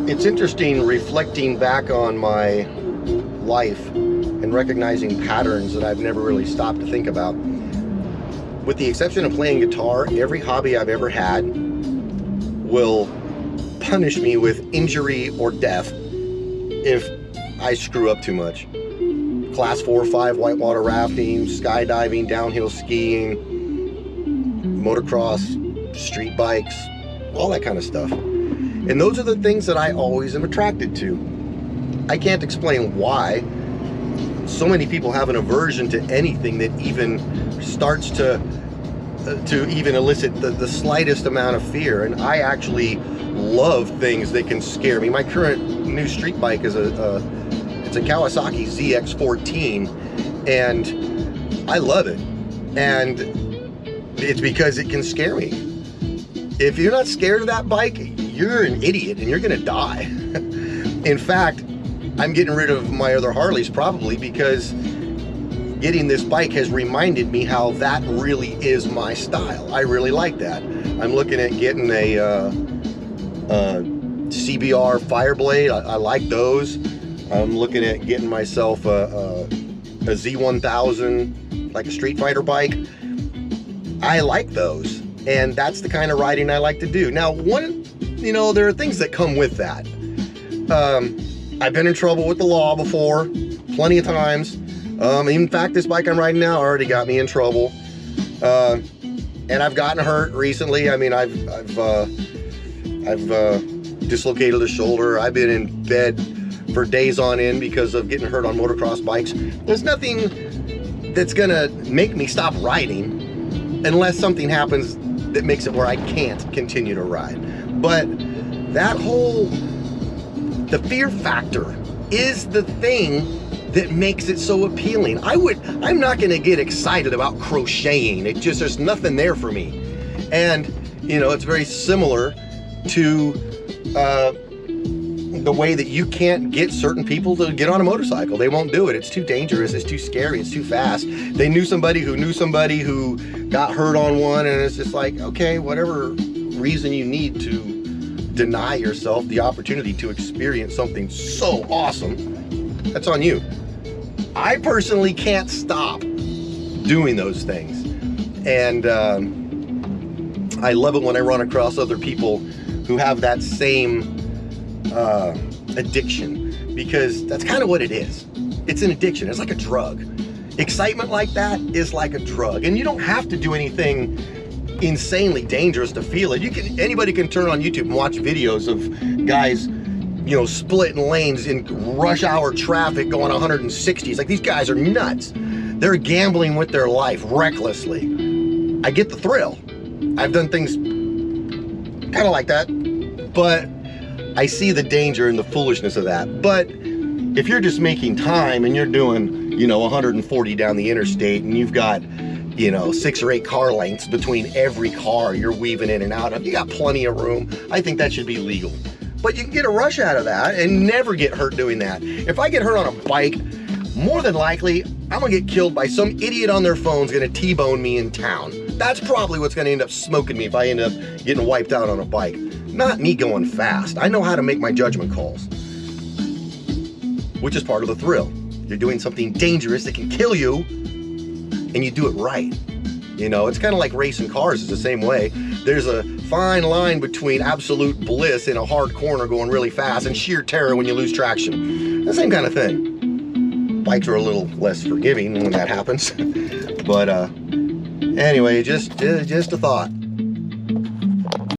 It's interesting reflecting back on my life and recognizing patterns that I've never really stopped to think about. With the exception of playing guitar, every hobby I've ever had will punish me with injury or death if I screw up too much. Class 4 or 5 whitewater rafting, skydiving, downhill skiing, motocross, street bikes, all that kind of stuff. And those are the things that I always am attracted to. I can't explain why so many people have an aversion to anything that even starts to even elicit the slightest amount of fear. And I actually love things that can scare me. My current new street bike is it's a Kawasaki ZX14, and I love it. And it's because it can scare me. If you're not scared of that bike, you're an idiot and you're gonna die. In fact, I'm getting rid of my other Harleys probably because getting this bike has reminded me how that really is my style. I really like that. I'm looking at getting a CBR Fireblade. I like those. I'm looking at getting myself a Z1000, like a Street Fighter bike. I like those, and that's the kind of riding I like to do. Now, there are things that come with that. I've been in trouble with the law before, plenty of times. In fact, this bike I'm riding now already got me in trouble, and I've gotten hurt recently. I mean, I've dislocated a shoulder. I've been in bed for days on end because of getting hurt on motocross bikes. There's nothing that's gonna make me stop riding unless something happens that makes it where I can't continue to ride. But the fear factor is the thing that makes it so appealing. I'm not gonna get excited about crocheting. There's nothing there for me. And, it's very similar to the way that you can't get certain people to get on a motorcycle. They won't do it. It's too dangerous. It's too scary. It's too fast. They knew somebody who got hurt on one, and it's just like, okay, whatever reason you need to deny yourself the opportunity to experience something so awesome, that's on you. I personally can't stop doing those things. And I love it when I run across other people who have that same addiction, because that's kind of what it is. It's an addiction. It's like a drug. Excitement like that is like a drug, and you don't have to do anything insanely dangerous to feel it. Anybody can turn on YouTube and watch videos of guys, splitting lanes in rush hour traffic going 160s. Like, these guys are nuts. They're gambling with their life recklessly. I get the thrill. I've done things kind of like that, but I see the danger and the foolishness of that. But if you're just making time and you're doing, 140 down the interstate, and you've got, 6 or 8 car lengths between every car you're weaving in and out of, you got plenty of room. I think that should be legal. But you can get a rush out of that and never get hurt doing that. If I get hurt on a bike, more than likely, I'm gonna get killed by some idiot on their phone's gonna T-bone me in town. That's probably what's gonna end up smoking me if I end up getting wiped out on a bike. Not me going fast. I know how to make my judgment calls, which is part of the thrill. You're doing something dangerous that can kill you, and you do it right. It's kind of like racing cars. It's the same way. There's a fine line between absolute bliss in a hard corner going really fast and sheer terror when you lose traction. The same kind of thing. Bikes are a little less forgiving when that happens. But anyway, just a thought.